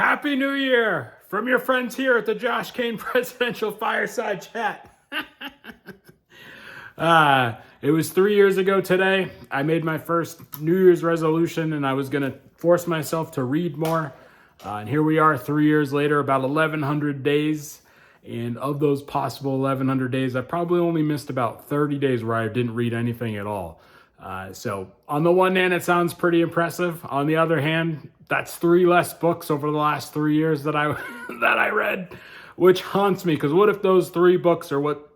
Happy New Year from your friends here at the Josh Kane Presidential Fireside Chat. It was 3 years ago today. I made my first New Year's resolution, and I was going to force myself to read more. And here we are 3 years later, about 1,100 days. And of those possible 1,100 days, I probably only missed about 30 days where I didn't read anything at all. So on the one hand, it sounds pretty impressive. On the other hand, that's 3 less books over the last 3 years that I that I read, which haunts me. Because what if those 3 books are what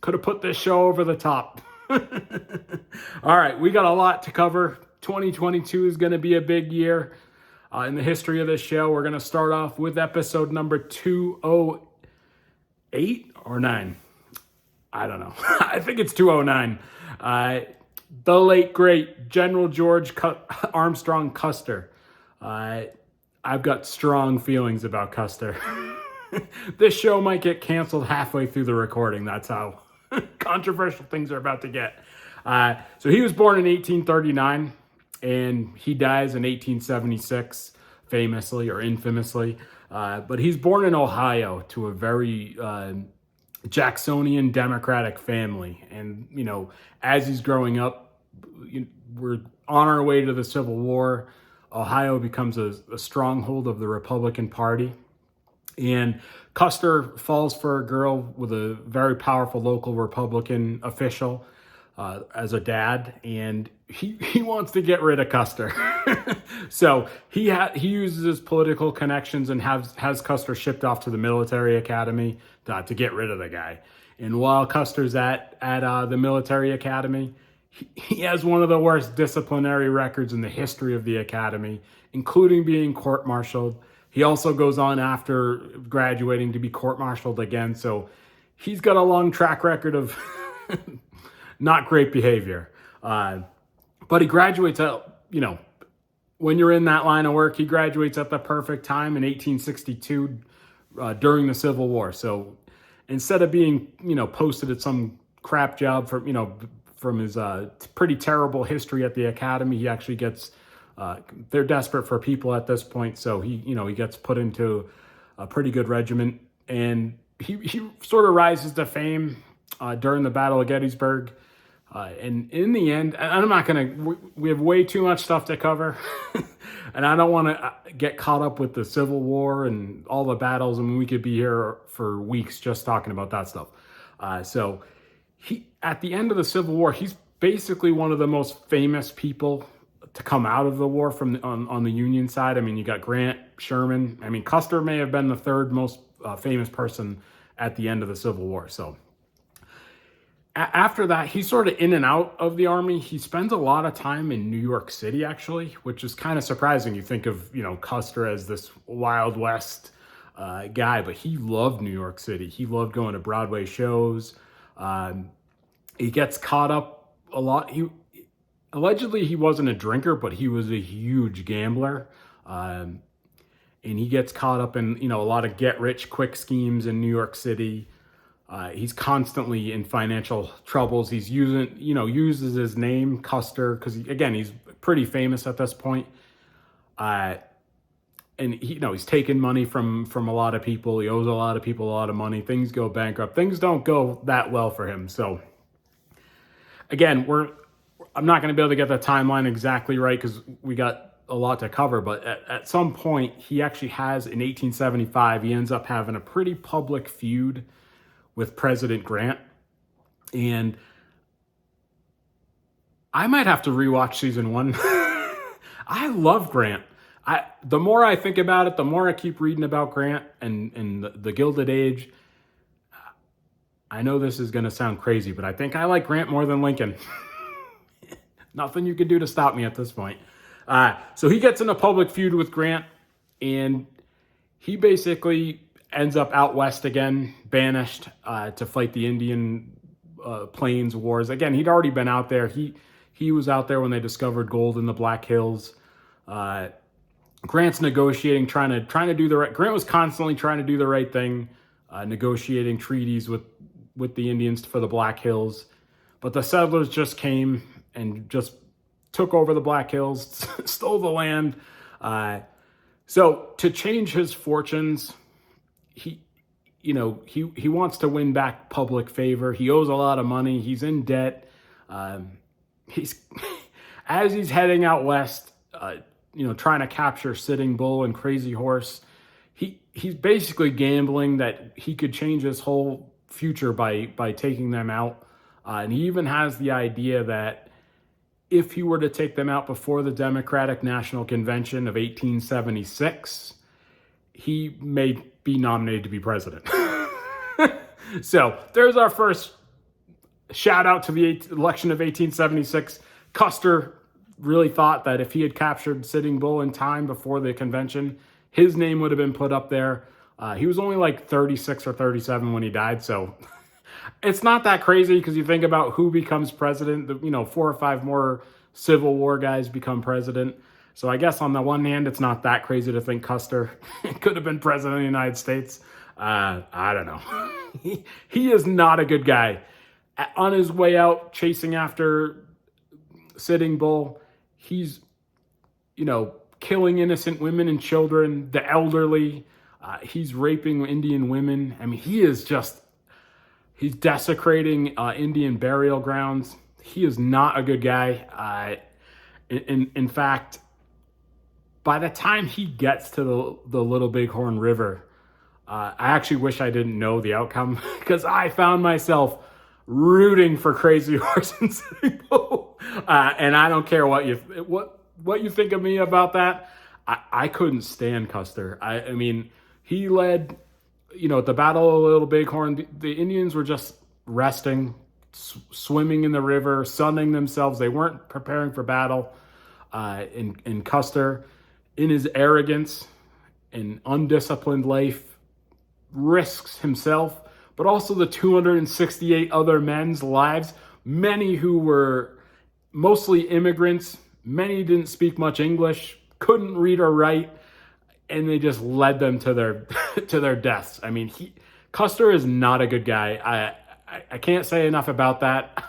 could have put this show over the top? All right, we got a lot to cover. 2022 is going to be a big year in the history of this show. We're going to start off with episode number 208 or 9. I don't know. I think it's 209. The late, great General George Armstrong Custer. I've got strong feelings about Custer. This show might get canceled halfway through the recording. That's how controversial things are about to get. So he was born in 1839, and he dies in 1876, famously or infamously. But he's born in Ohio to a very Jacksonian Democratic family. And, you know, as he's growing up, we're on our way to the Civil War. Ohio becomes a stronghold of the Republican Party. And Custer falls for a girl with a very powerful local Republican official as a dad, and he wants to get rid of Custer. So he uses his political connections and has Custer shipped off to the military academy to get rid of the guy. And while Custer's at the military academy, he has one of the worst disciplinary records in the history of the academy, including being court-martialed. He also goes on after graduating to be court-martialed again. So he's got a long track record of not great behavior. But he graduates at, when you're in that line of work, he graduates at the perfect time in 1862 during the Civil War. So instead of being, posted at some crap job from his pretty terrible history at the academy, he actually gets, they're desperate for people at this point. So he gets put into a pretty good regiment, and he sort of rises to fame during the Battle of Gettysburg. And in the end, I'm not we have way too much stuff to cover, and I don't want to get caught up with the Civil War and all the battles. I mean, we could be here for weeks just talking about that stuff. So at the end of the Civil War, he's basically one of the most famous people to come out of the war on the Union side. I mean, you got Grant, Sherman. I mean, Custer may have been the third most famous person at the end of the Civil War. So after that, he's sort of in and out of the Army. He spends a lot of time in New York City, actually, which is kind of surprising. You think of, Custer as this Wild West guy, but he loved New York City. He loved going to Broadway shows. He gets caught up a lot. Allegedly, he wasn't a drinker, but he was a huge gambler. And he gets caught up in, a lot of get-rich-quick schemes in New York City. He's constantly in financial troubles. He's uses his name, Custer, because, he's pretty famous at this point. And, he's taken money from a lot of people. He owes a lot of people a lot of money. Things go bankrupt. Things don't go that well for him. So, again, I'm not going to be able to get the timeline exactly right because we got a lot to cover, but at some point, he actually has, in 1875, he ends up having a pretty public feud with President Grant. And I might have to rewatch season 1. I love Grant. The more I think about it, the more I keep reading about Grant and the Gilded Age. I know this is going to sound crazy, but I think I like Grant more than Lincoln. Nothing you can do to stop me at this point. So he gets in a public feud with Grant, and he basically ends up out west again, banished to fight the Indian Plains Wars. Again, he'd already been out there. He was out there when they discovered gold in the Black Hills. Grant's negotiating, trying to do the right. Grant was constantly trying to do the right thing, negotiating treaties with the Indians for the Black Hills. But the settlers just came and just took over the Black Hills, stole the land. So to change his fortunes, he he wants to win back public favor. He owes a lot of money. He's in debt. He's as he's heading out west, trying to capture Sitting Bull and Crazy Horse. He's basically gambling that he could change his whole future by taking them out. And he even has the idea that if he were to take them out before the Democratic National Convention of 1876, he may be nominated to be president. So there's our first shout out to the election of 1876. Custer really thought that if he had captured Sitting Bull in time before the convention, his name would have been put up there. He was only like 36 or 37 when he died, so it's not that crazy because you think about who becomes president. 4 or 5 more Civil War guys become president. So I guess on the one hand, it's not that crazy to think Custer could have been president of the United States. I don't know. He is not a good guy. On his way out chasing after Sitting Bull, he's, killing innocent women and children, the elderly. He's raping Indian women. I mean, he's desecrating Indian burial grounds. He is not a good guy. In fact, by the time he gets to the Little Bighorn River, I actually wish I didn't know the outcome because I found myself rooting for Crazy Horse and Sitting Bull. And I don't care what you think of me about that. I couldn't stand Custer. I mean, he led, at the Battle of Little Bighorn, the Indians were just resting, swimming in the river, sunning themselves. They weren't preparing for battle. And Custer, in his arrogance and undisciplined life, risks himself, but also the 268 other men's lives, many who were mostly immigrants, many didn't speak much English, couldn't read or write, and they just led them to their deaths. I mean, Custer is not a good guy. I can't say enough about that.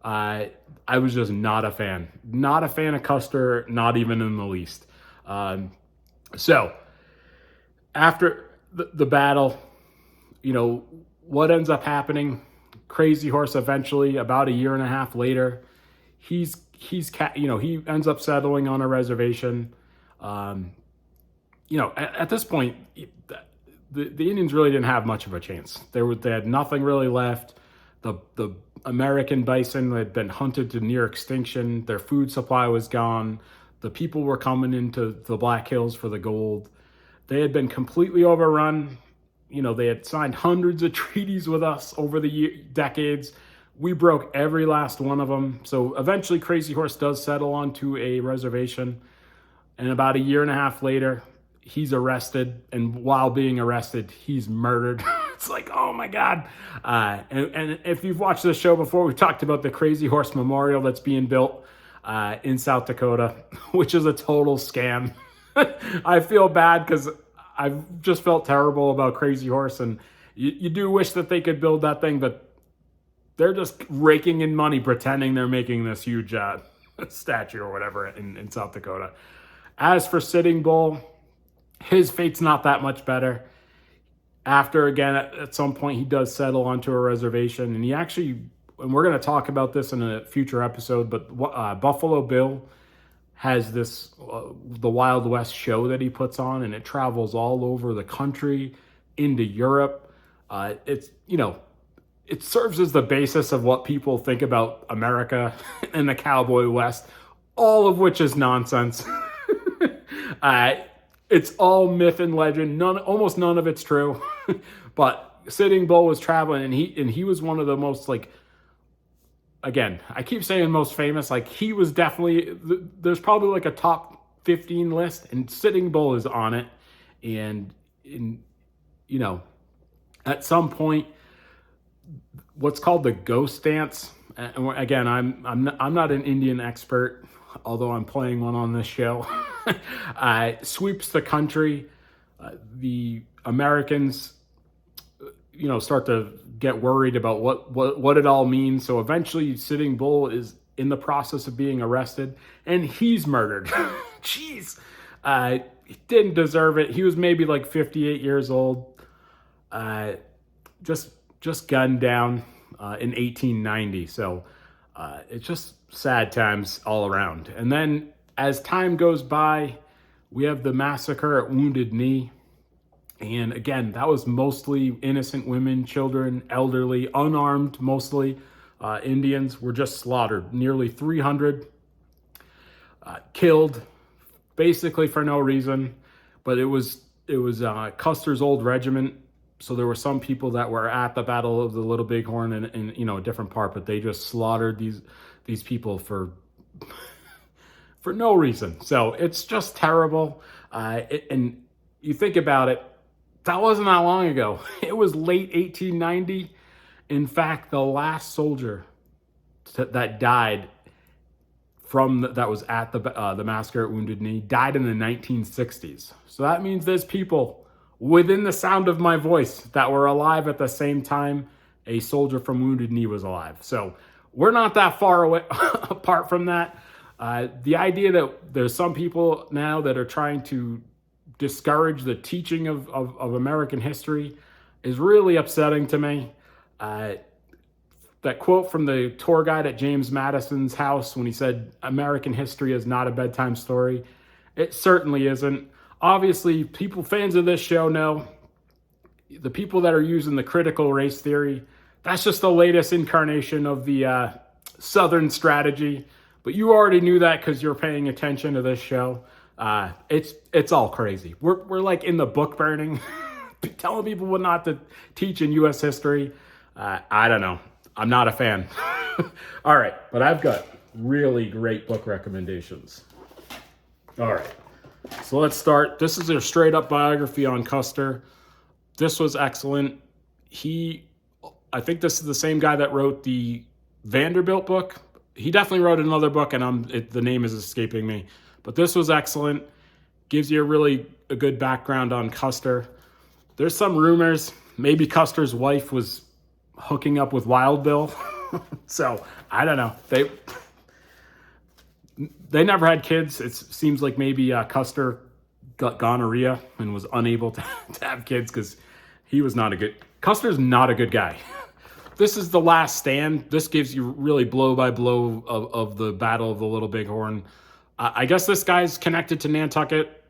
I was just not a fan. Not a fan of Custer, not even in the least. So, after the battle, what ends up happening? Crazy Horse eventually, about a year and a half later, he ends up settling on a reservation. At this point, the Indians really didn't have much of a chance. They had nothing really left. The American bison had been hunted to near extinction. Their food supply was gone. The people were coming into the Black Hills for the gold. They had been completely overrun. They had signed hundreds of treaties with us over the decades. We broke every last one of them. So eventually Crazy Horse does settle onto a reservation. And about a year and a half later, he's arrested. And while being arrested, he's murdered. It's like, oh my God. And if you've watched this show before, we've talked about the Crazy Horse Memorial that's being built in South Dakota, which is a total scam. I feel bad because I've just felt terrible about Crazy Horse. And you do wish that they could build that thing, but they're just raking in money pretending they're making this huge statue or whatever in South Dakota. As for Sitting Bull, his fate's not that much better. After, again, at some point, he does settle onto a reservation. And he actually, and we're going to talk about this in a future episode, but Buffalo Bill has this, the Wild West show that he puts on, and it travels all over the country, into Europe. It serves as the basis of what people think about America and the Cowboy West, all of which is nonsense. It's all myth and legend. Almost none of it's true. But Sitting Bull was traveling, and he was one of the most, again, I keep saying most famous. He was definitely, there's probably a top 15 list, and Sitting Bull is on it. And at some point, what's called the ghost dance. And again, I'm not an Indian expert, although I'm playing one on this show. Sweeps the country. The Americans, start to get worried about what it all means. So eventually, Sitting Bull is in the process of being arrested, and he's murdered. Jeez. He didn't deserve it. He was maybe like 58 years old. Uh, just gunned down in 1890. So it's just sad times all around. And then as time goes by, we have the massacre at Wounded Knee. And again, that was mostly innocent women, children, elderly, unarmed, mostly Indians were just slaughtered. Nearly 300 killed, basically for no reason. But it was Custer's old regiment, so there were some people that were at the Battle of the Little Bighorn in a different part, but they just slaughtered these people for no reason. So it's just terrible. And you think about it, that wasn't that long ago. It was late 1890. In fact, the last soldier that died that was at the massacre at Wounded Knee died in the 1960s. So that means there's people within the sound of my voice that were alive at the same time a soldier from Wounded Knee was alive. So we're not that far away apart from that. The idea that there's some people now that are trying to discourage the teaching of American history is really upsetting to me. That quote from the tour guide at James Madison's house when he said, "American history is not a bedtime story." It certainly isn't. Obviously, fans of this show know the people that are using the critical race theory, that's just the latest incarnation of the Southern strategy. But you already knew that because you're paying attention to this show. It's all crazy. We're like in the book burning, telling people what not to teach in U.S. history. I don't know. I'm not a fan. All right, but I've got really great book recommendations. All right, so let's start. This is a straight up biography on Custer. This was excellent. I think this is the same guy that wrote the Vanderbilt book. He definitely wrote another book, and the name is escaping me. But this was excellent. Gives you a good background on Custer. There's some rumors maybe Custer's wife was hooking up with Wild Bill. So I don't know. They never had kids. It seems like maybe Custer got gonorrhea and was unable to have kids because Custer's not a good guy. This is the last stand. This gives you really blow by blow of the Battle of the Little Bighorn. I guess this guy's connected to Nantucket.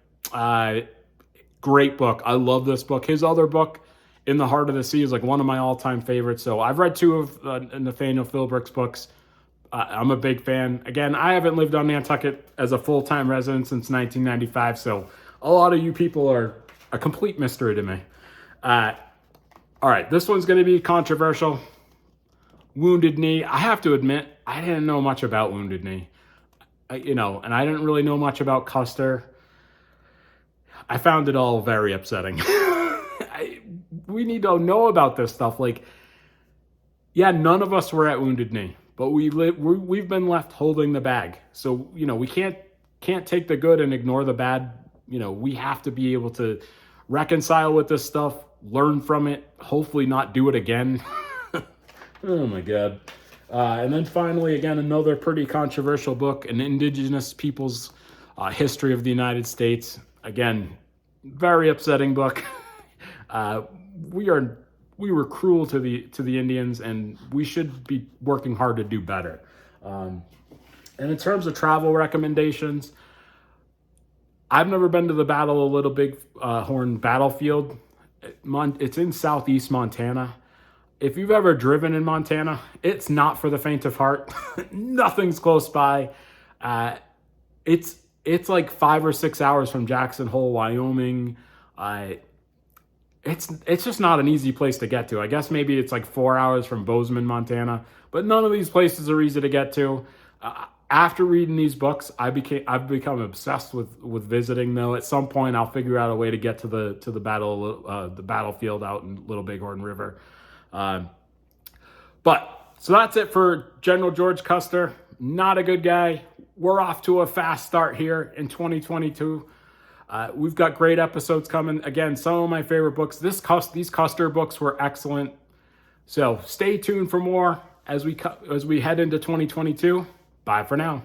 Great book. I love this book. His other book, In the Heart of the Sea, is like one of my all-time favorites. So I've read two of Nathaniel Philbrick's books. I'm a big fan. Again, I haven't lived on Nantucket as a full-time resident since 1995, so a lot of you people are a complete mystery to me. All right, this one's going to be controversial. Wounded Knee. I have to admit, I didn't know much about Wounded Knee. And I didn't really know much about Custer. I found it all very upsetting. We need to know about this stuff. None of us were at Wounded Knee, but we've been left holding the bag. So, we can't take the good and ignore the bad. We have to be able to reconcile with this stuff, learn from it, hopefully not do it again. Oh my God. And then finally, again, another pretty controversial book, An Indigenous Peoples History of the United States. Again, very upsetting book. We were cruel to the Indians, and we should be working hard to do better. And in terms of travel recommendations, I've never been to the Battle of Little Bighorn battlefield. It's in southeast Montana. If you've ever driven in Montana, it's not for the faint of heart. Nothing's close by. It's like 5 or 6 hours from Jackson Hole, Wyoming. It's just not an easy place to get to. I guess maybe it's like 4 hours from Bozeman, Montana. But none of these places are easy to get to. After reading these books, I've become obsessed with visiting. Though at some point I'll figure out a way to get to the battlefield out in Little Bighorn River. So that's it for General George Custer. Not a good guy. We're off to a fast start here in 2022. We've got great episodes coming. Again, some of my favorite books. These Custer books were excellent. So stay tuned for more as we head into 2022. Bye for now.